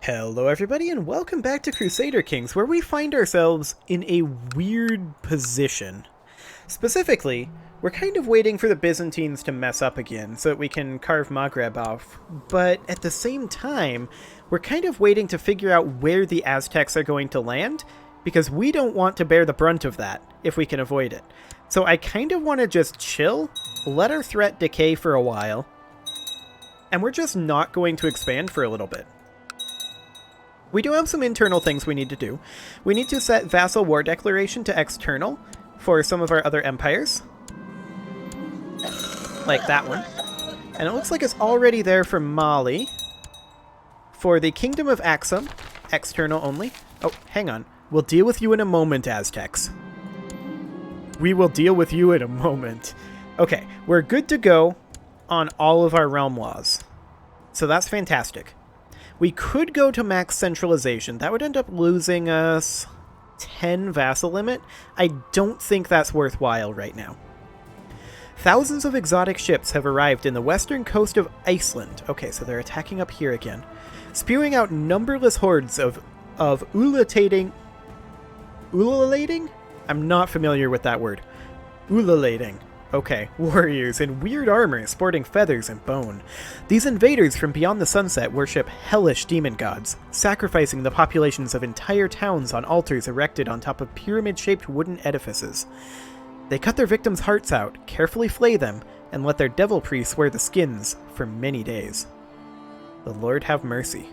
Hello everybody and welcome back to Crusader Kings, where we find ourselves in a weird position. Specifically, we're kind of waiting for the Byzantines to mess up again so that we can carve Maghreb off, but at the same time, we're kind of waiting to figure out where the Aztecs are going to land, because we don't want to bear the brunt of that if we can avoid it. So I kind of want to just chill, let our threat decay for a while, and we're just not going to expand for a little bit. We do have some internal things we need to do. We need to set vassal war declaration to external for some of our other empires. Like that one. And it looks like it's already there for Mali. For the Kingdom of Axum, external only. Oh, hang on. We'll deal with you in a moment, Aztecs. We will deal with you in a moment. Okay, we're good to go on all of our realm laws. So that's fantastic. We could go to max centralization. That would end up losing us 10 vassal limit. I don't think that's worthwhile right now. Thousands of exotic ships have arrived in the western coast of Iceland. Okay, so they're attacking up here again. Spewing out numberless hordes of ululating... Ululating? I'm not familiar with that word. Ululating. Okay, warriors in weird armor sporting feathers and bone. These invaders from beyond the sunset worship hellish demon gods, sacrificing the populations of entire towns on altars erected on top of pyramid-shaped wooden edifices. They cut their victims' hearts out, carefully flay them, and let their devil priests wear the skins for many days. The Lord have mercy.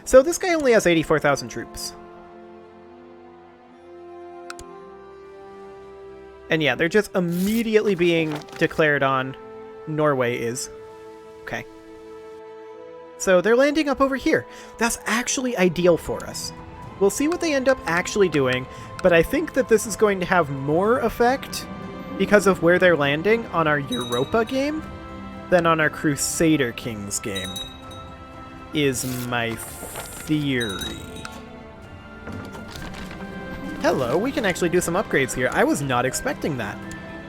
So this guy only has 84,000 troops. And yeah, they're just immediately being declared on. Norway is. Okay. So they're landing up over here. That's actually ideal for us. We'll see what they end up actually doing, but I think that this is going to have more effect because of where they're landing on our Europa game than on our Crusader Kings game, is my theory. Hello, we can actually do some upgrades here. I was not expecting that.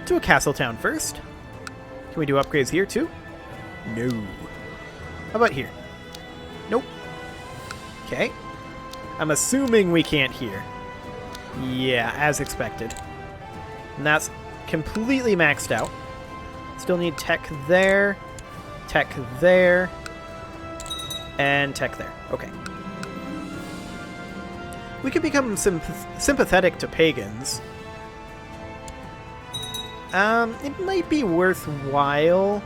To a castle town first. Can we do upgrades here too? No. How about here? Nope. Okay. I'm assuming we can't here. Yeah, as expected. And that's completely maxed out. Still need tech there, and tech there. Okay. We could become sympathetic to pagans. It might be worthwhile.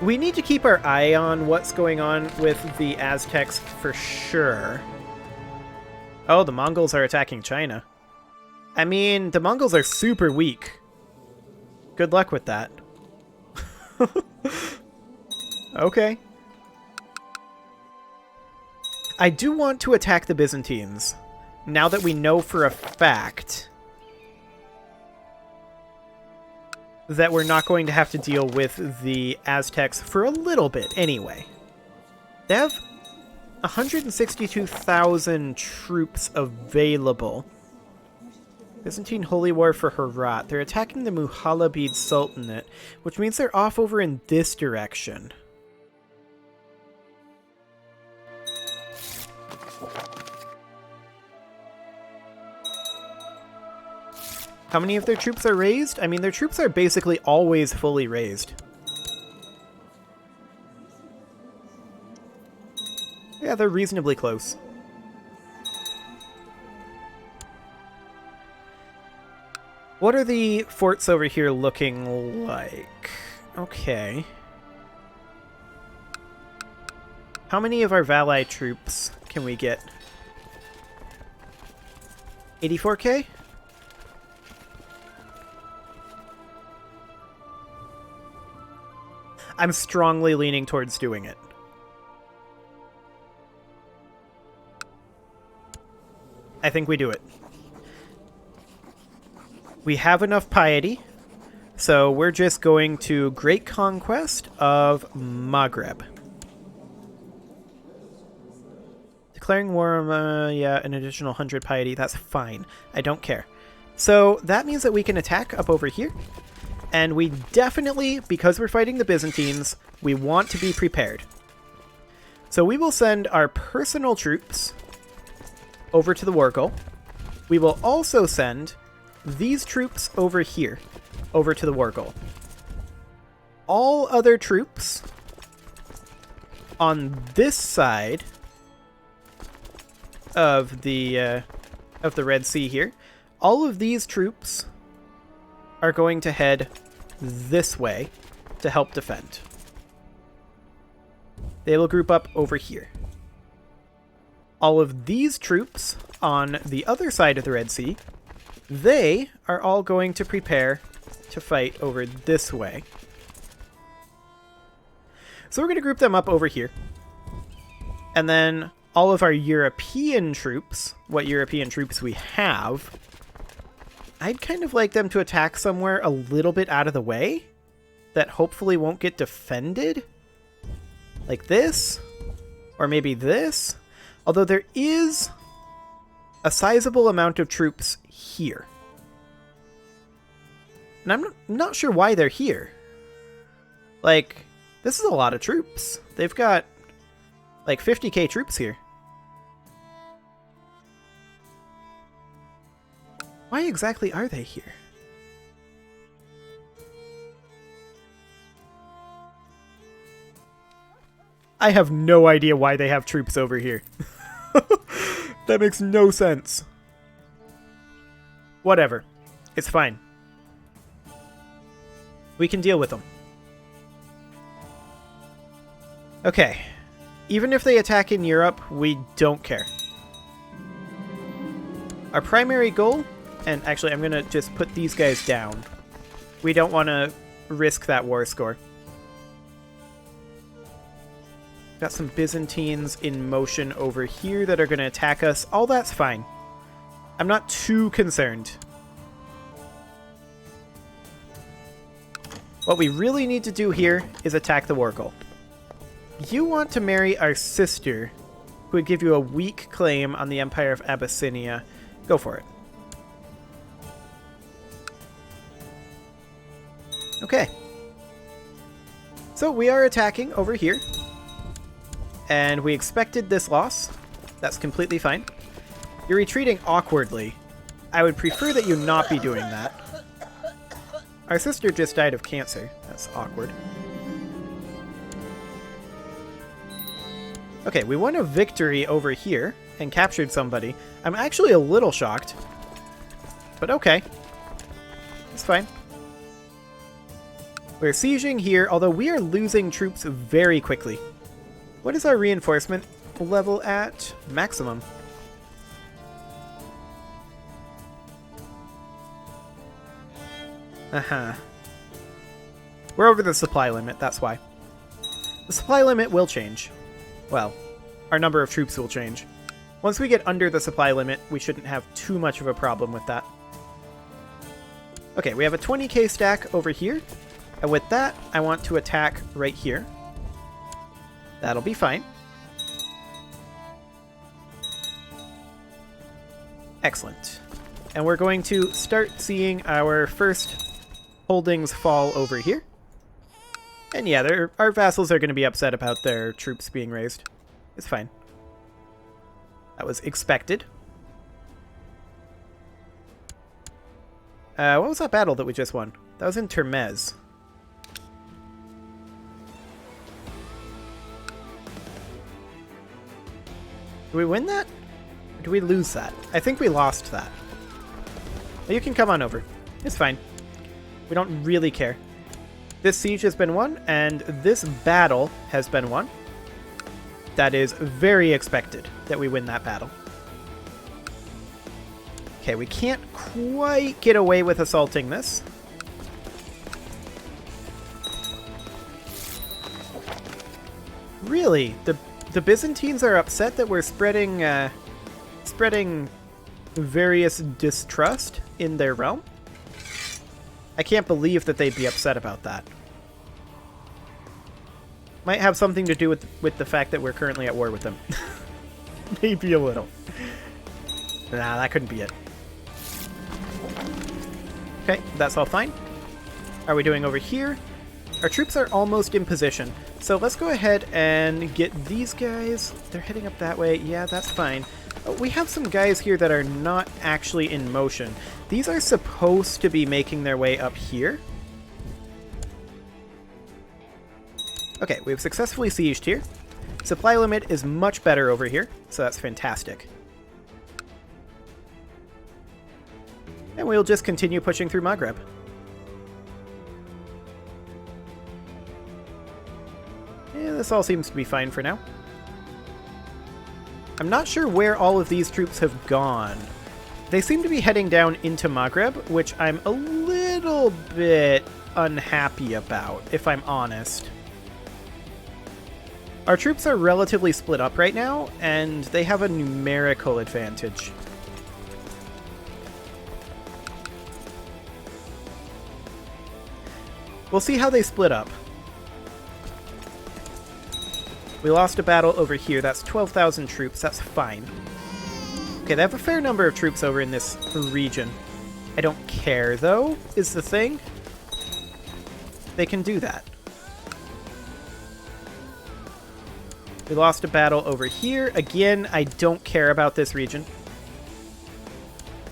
We need to keep our eye on what's going on with the Aztecs for sure. Oh, the Mongols are attacking China. I mean, the Mongols are super weak. Good luck with that. Okay. I do want to attack the Byzantines, now that we know for a fact that we're not going to have to deal with the Aztecs for a little bit anyway. They have 162,000 troops available. Byzantine Holy War for Herat. They're attacking the Muhalabid Sultanate, which means they're off over in this direction. How many of their troops are raised? I mean, their troops are basically always fully raised. Yeah, they're reasonably close. What are the forts over here looking like? Okay. How many of our Valai troops can we get? 84k? I'm strongly leaning towards doing it. I think we do it. We have enough piety, so we're just going to Great Conquest of Maghreb. Declaring war on, yeah, an additional 100 piety, that's fine. I don't care. So that means that we can attack up over here. And we definitely, because we're fighting the Byzantines, we want to be prepared. So we will send our personal troops over to the Wargle. We will also send these troops over here, over to the Wargle. All other troops on this side of the Red Sea here, all of these troops are going to head this way to help defend. They will group up over here. All of these troops on the other side of the Red Sea, they are all going to prepare to fight over this way. So we're going to group them up over here. And then all of our European troops, what European troops we have, I'd kind of like them to attack somewhere a little bit out of the way that hopefully won't get defended. Like this, or maybe this. Although there is a sizable amount of troops here. And I'm not sure why they're here. Like, this is a lot of troops. They've got like 50k troops here. Why exactly are they here? I have no idea why they have troops over here. That makes no sense. Whatever. It's fine. We can deal with them. Okay. Even if they attack in Europe, we don't care. Our primary goal, and actually I'm going to just put these guys down. We don't want to risk that war score. Got some Byzantines in motion over here that are going to attack us. All that's fine. I'm not too concerned. What we really need to do here is attack the Wargle. You want to marry our sister, who would give you a weak claim on the Empire of Abyssinia. Go for it. Okay. So we are attacking over here. And we expected this loss. That's completely fine. You're retreating awkwardly. I would prefer that you not be doing that. Our sister just died of cancer. That's awkward. Okay, we won a victory over here and captured somebody. I'm actually a little shocked. But okay. It's fine. We're sieging here, although we are losing troops very quickly. What is our reinforcement level at? Maximum. We're over the supply limit, that's why. The supply limit will change. Well, our number of troops will change. Once we get under the supply limit, we shouldn't have too much of a problem with that. Okay, we have a 20k stack over here. And with that, I want to attack right here. That'll be fine. Excellent. And we're going to start seeing our first holdings fall over here. And yeah, our vassals are going to be upset about their troops being raised. It's fine. That was expected. What was that battle that we just won? That was in Termez. Do we win that? Or do we lose that? I think we lost that. Well, you can come on over. It's fine. We don't really care. This siege has been won, and this battle has been won. That is very expected that we win that battle. Okay, we can't quite get away with assaulting this. Really? The Byzantines are upset that we're spreading various distrust in their realm? I can't believe that they'd be upset about that. Might have something to do with the fact that we're currently at war with them. Maybe a little. Nah, that couldn't be it. Okay, that's all fine. Are we doing over here? Our troops are almost in position. So let's go ahead and get these guys. They're heading up that way. Yeah, that's fine. We have some guys here that are not actually in motion. These are supposed to be making their way up here. Okay, we've successfully sieged here. Supply limit is much better over here, so that's fantastic. And we'll just continue pushing through Maghreb. Yeah, this all seems to be fine for now. I'm not sure where all of these troops have gone. They seem to be heading down into Maghreb, which I'm a little bit unhappy about, if I'm honest. Our troops are relatively split up right now, and they have a numerical advantage. We'll see how they split up. We lost a battle over here. That's 12,000 troops. That's fine. Okay, they have a fair number of troops over in this region. I don't care, though, is the thing. They can do that. We lost a battle over here. Again, I don't care about this region.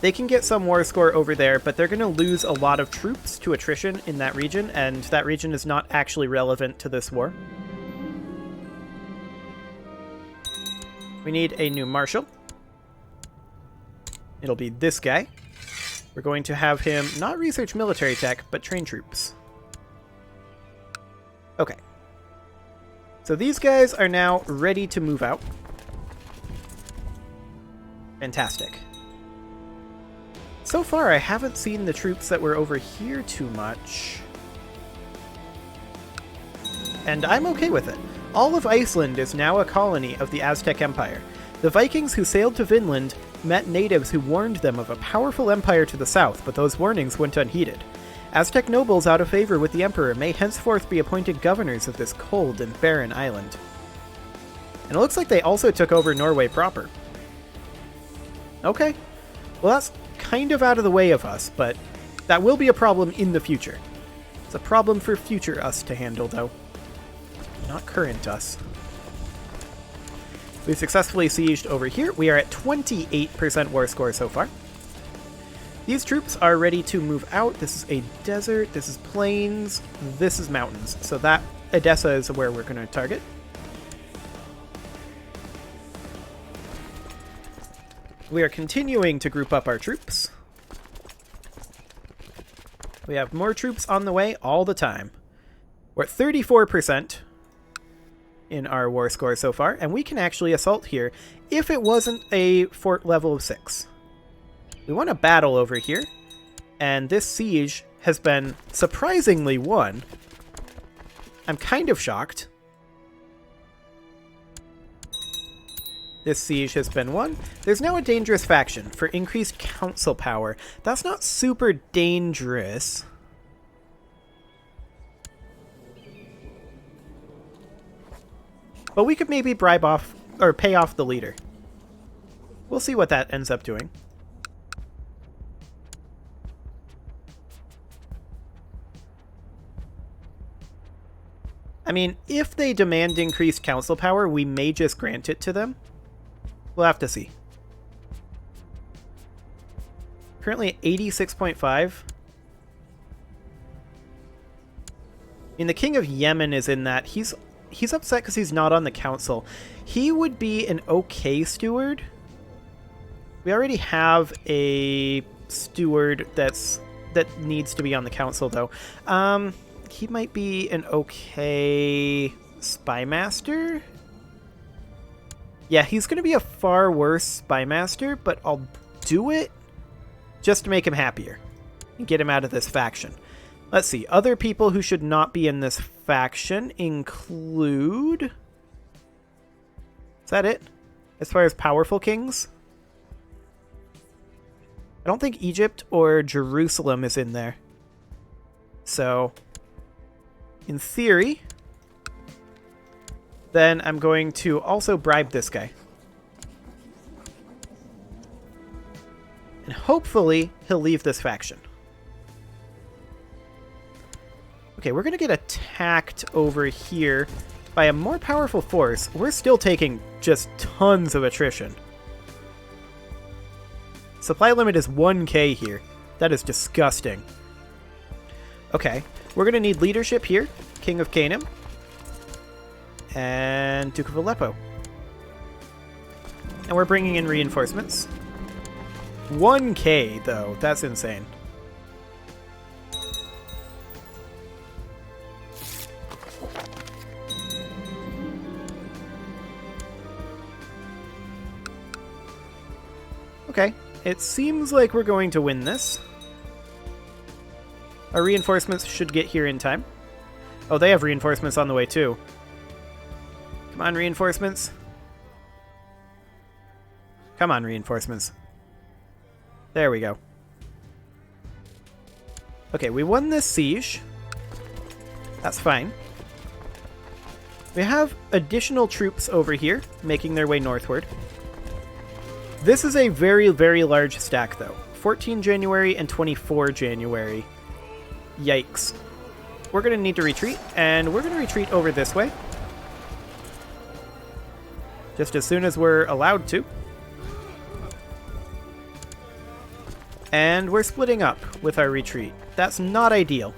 They can get some war score over there, but they're going to lose a lot of troops to attrition in that region, and that region is not actually relevant to this war. We need a new marshal. It'll be this guy. We're going to have him not research military tech, but train troops. Okay. So these guys are now ready to move out. Fantastic. So far, I haven't seen the troops that were over here too much. And I'm okay with it. All of Iceland is now a colony of the Aztec Empire. The Vikings who sailed to Vinland met natives who warned them of a powerful empire to the south, but those warnings went unheeded. Aztec nobles out of favor with the emperor may henceforth be appointed governors of this cold and barren island. And it looks like they also took over Norway proper. Okay. Well, that's kind of out of the way of us, but that will be a problem in the future. It's a problem for future us to handle, though. Not current us. We've successfully sieged over here. We are at 28% war score so far. These troops are ready to move out. This is a desert, this is plains, this is mountains. So that Edessa is where we're going to target. We are continuing to group up our troops. We have more troops on the way all the time. We're at 34% in our war score so far, and we can actually assault here if it wasn't a fort level of 6. We won a battle over here, and this siege has been surprisingly won. I'm kind of shocked. This siege has been won. There's now a dangerous faction for increased council power. That's not super dangerous. But we could maybe bribe off, or pay off the leader. We'll see what that ends up doing. I mean, if they demand increased council power, we may just grant it to them. We'll have to see. Currently at 86.5. I mean, the King of Yemen is in that. He's upset because he's not on the council. He would be an okay steward. We already have a steward that needs to be on the council, though. He might be an okay spy master. Yeah, he's going to be a far worse spy master, but I'll do it just to make him happier and get him out of this faction. Let's see. Other people who should not be in this faction include... Is that it? As far as powerful kings? I don't think Egypt or Jerusalem is in there. So, in theory, then I'm going to also bribe this guy. And hopefully he'll leave this faction. Okay, we're going to get attacked over here by a more powerful force, we're still taking just tons of attrition. Supply limit is 1k here. That is disgusting. Okay, we're going to need leadership here. King of Canaan. And Duke of Aleppo. And we're bringing in reinforcements. 1k, though. That's insane. Okay, it seems like we're going to win this. Our reinforcements should get here in time. Oh, they have reinforcements on the way, too. Come on, reinforcements. Come on, reinforcements. There we go. Okay, we won this siege. That's fine. We have additional troops over here, making their way northward. This is a very, very large stack, though. 14 January and 24 January. Yikes. We're going to need to retreat, and we're going to retreat over this way. Just as soon as we're allowed to. And we're splitting up with our retreat. That's not ideal.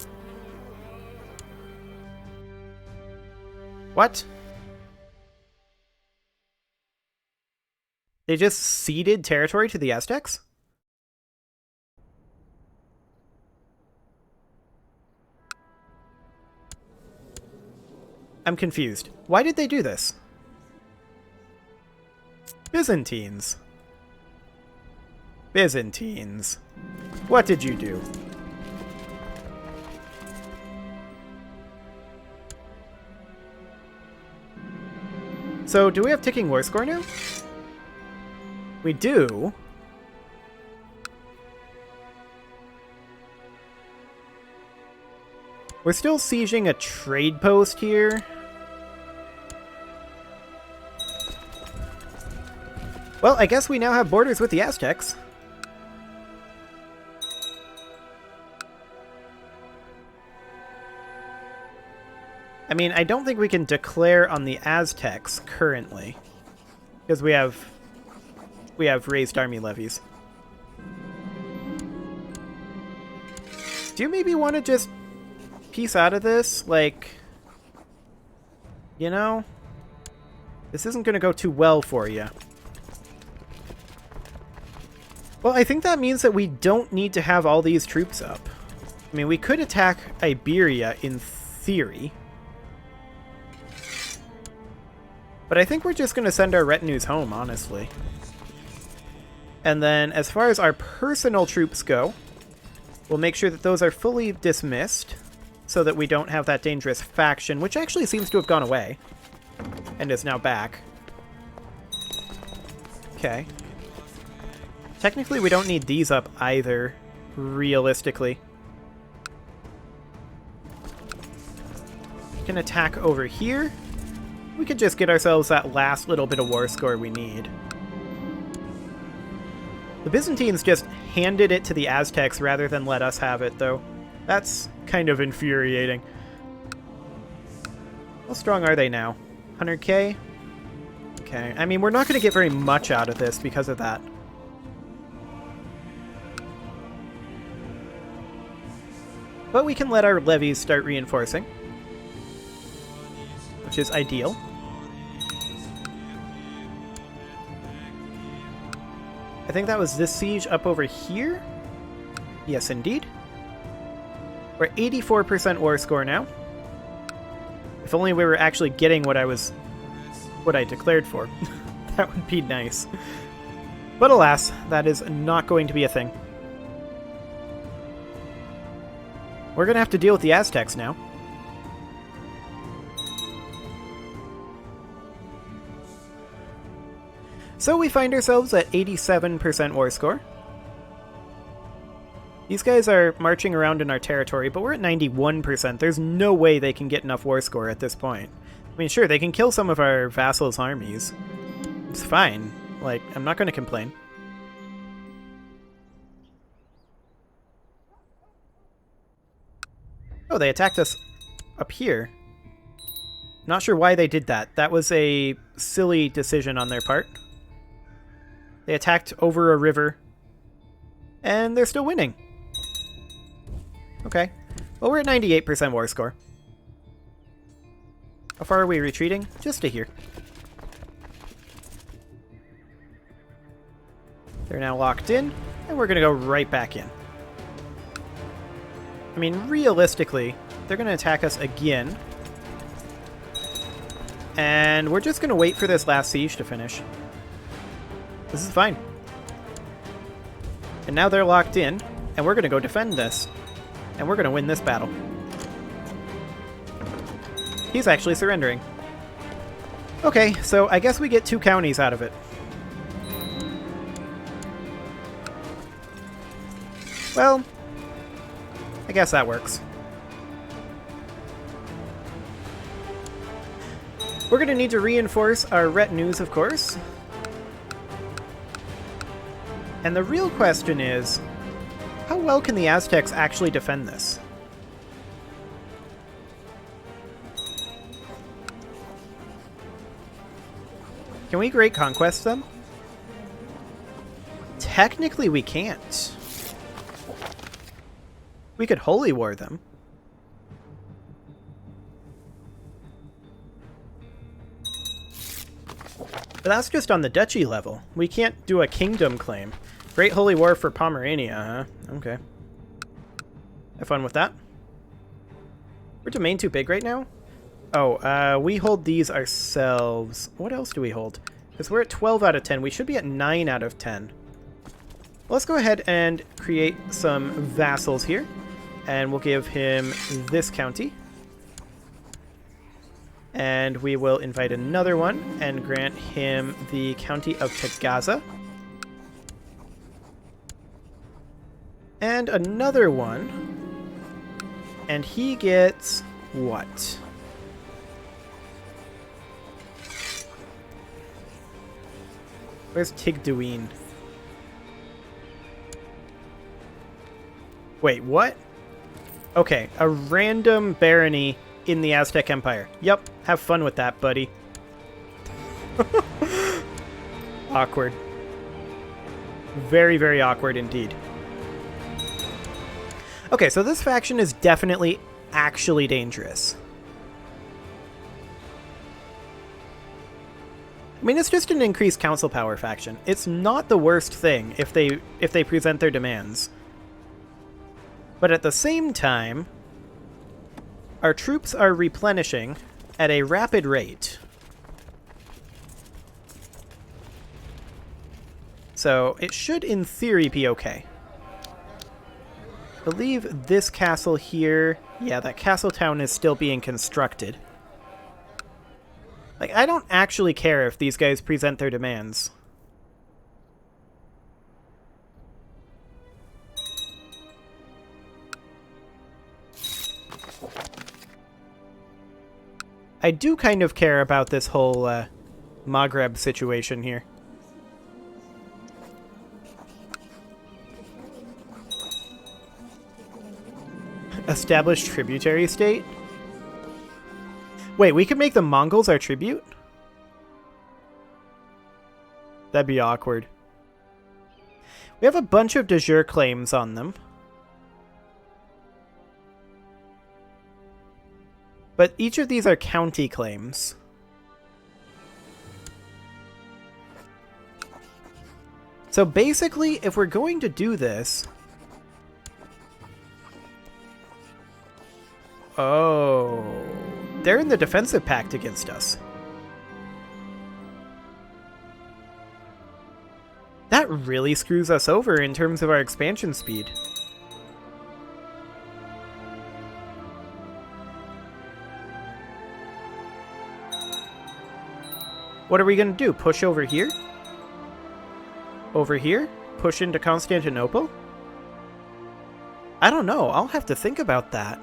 What? They just ceded territory to the Aztecs? I'm confused. Why did they do this? Byzantines. Byzantines. What did you do? So, do we have ticking war score now? We do. We're still sieging a trade post here. Well, I guess we now have borders with the Aztecs. I mean, I don't think we can declare on the Aztecs currently, because we have raised army levies. Do you maybe want to just piece out of this? Like, you know, this isn't going to go too well for you. Well, I think that means that we don't need to have all these troops up. I mean, we could attack Iberia in theory. But I think we're just going to send our retinues home, honestly. And then, as far as our personal troops go, we'll make sure that those are fully dismissed, so that we don't have that dangerous faction, which actually seems to have gone away, and is now back. Okay. Technically, we don't need these up either, realistically. We can attack over here. We could just get ourselves that last little bit of war score we need. The Byzantines just handed it to the Aztecs rather than let us have it, though. That's kind of infuriating. How strong are they now? 100k? Okay, I mean, we're not going to get very much out of this because of that. But we can let our levies start reinforcing, which is ideal. I think that was this siege up over here. Yes, indeed. We're at 84% war score now. If only we were actually getting what I declared for. That would be nice. But alas, that is not going to be a thing. We're going to have to deal with the Aztecs now. So we find ourselves at 87% war score. These guys are marching around in our territory, but we're at 91%. There's no way they can get enough war score at this point. I mean, sure, they can kill some of our vassals' armies. It's fine. Like, I'm not going to complain. Oh, they attacked us up here. Not sure why they did that. That was a silly decision on their part. They attacked over a river, and they're still winning. Okay. Well, we're at 98% war score. How far are we retreating? Just to here. They're now locked in, and we're going to go right back in. I mean, realistically, they're going to attack us again. And we're just going to wait for this last siege to finish. This is fine. And now they're locked in, and we're going to go defend this. And we're going to win this battle. He's actually surrendering. Okay, so I guess we get 2 counties out of it. Well, I guess that works. We're going to need to reinforce our retinues, of course. And the real question is, how well can the Aztecs actually defend this? Can we Great Conquest them? Technically, we can't. We could Holy War them. But that's just on the duchy level. We can't do a kingdom claim. Great Holy War for Pomerania, huh? Okay. Have fun with that. We're domain too big right now? Oh, we hold these ourselves. What else do we hold? Because we're at 12 out of 10. We should be at 9 out of 10. Let's go ahead and create some vassals here. And we'll give him this county. And we will invite another one and grant him the county of Tagaza. And another one. And he gets what? Where's Tigduin? Wait, what? Okay, a random barony in the Aztec Empire. Yep, have fun with that, buddy. Awkward. Very, very awkward indeed. Okay, so this faction is definitely actually dangerous. I mean, it's just an increased council power faction. It's not the worst thing if they present their demands. But at the same time, our troops are replenishing at a rapid rate. So it should, in theory, be okay. I believe this castle here... Yeah, that castle town is still being constructed. Like, I don't actually care if these guys present their demands. I do kind of care about this whole Maghreb situation here. Established tributary state? Wait, we could make the Mongols our tribute? That'd be awkward. We have a bunch of de jure claims on them. But each of these are county claims. So basically, if we're going to do this... Oh... They're in the defensive pact against us. That really screws us over in terms of our expansion speed. What are we going to do? Push over here? Over here? Push into Constantinople? I don't know. I'll have to think about that.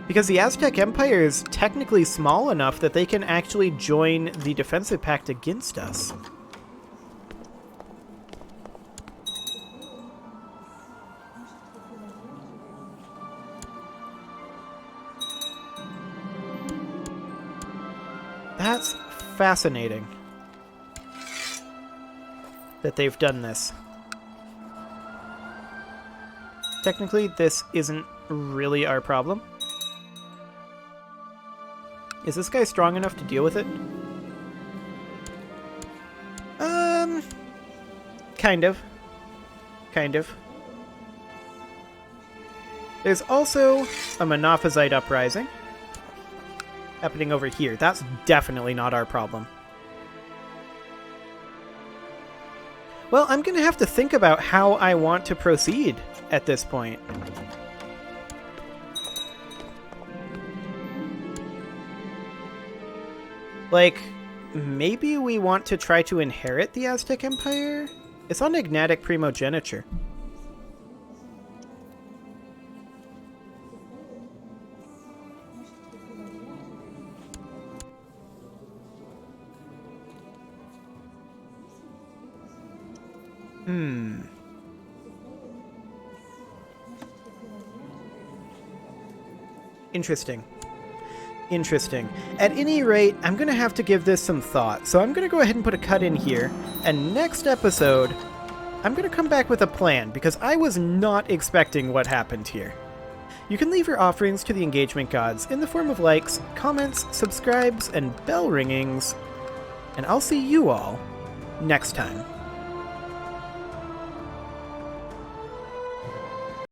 Because the Aztec Empire is technically small enough that they can actually join the defensive pact against us. That's fascinating that they've done this. Technically, this isn't really our problem. Is this guy strong enough to deal with it? Kind of. Kind of. There's also a Monophysite uprising happening over here. That's definitely not our problem. Well, I'm going to have to think about how I want to proceed at this point. Like, maybe we want to try to inherit the Aztec Empire? It's on Ignatic Primogeniture. Interesting. Interesting. At any rate, I'm going to have to give this some thought, so I'm going to go ahead and put a cut in here, and next episode, I'm going to come back with a plan, because I was not expecting what happened here. You can leave your offerings to the engagement gods in the form of likes, comments, subscribes, and bell ringings, and I'll see you all next time.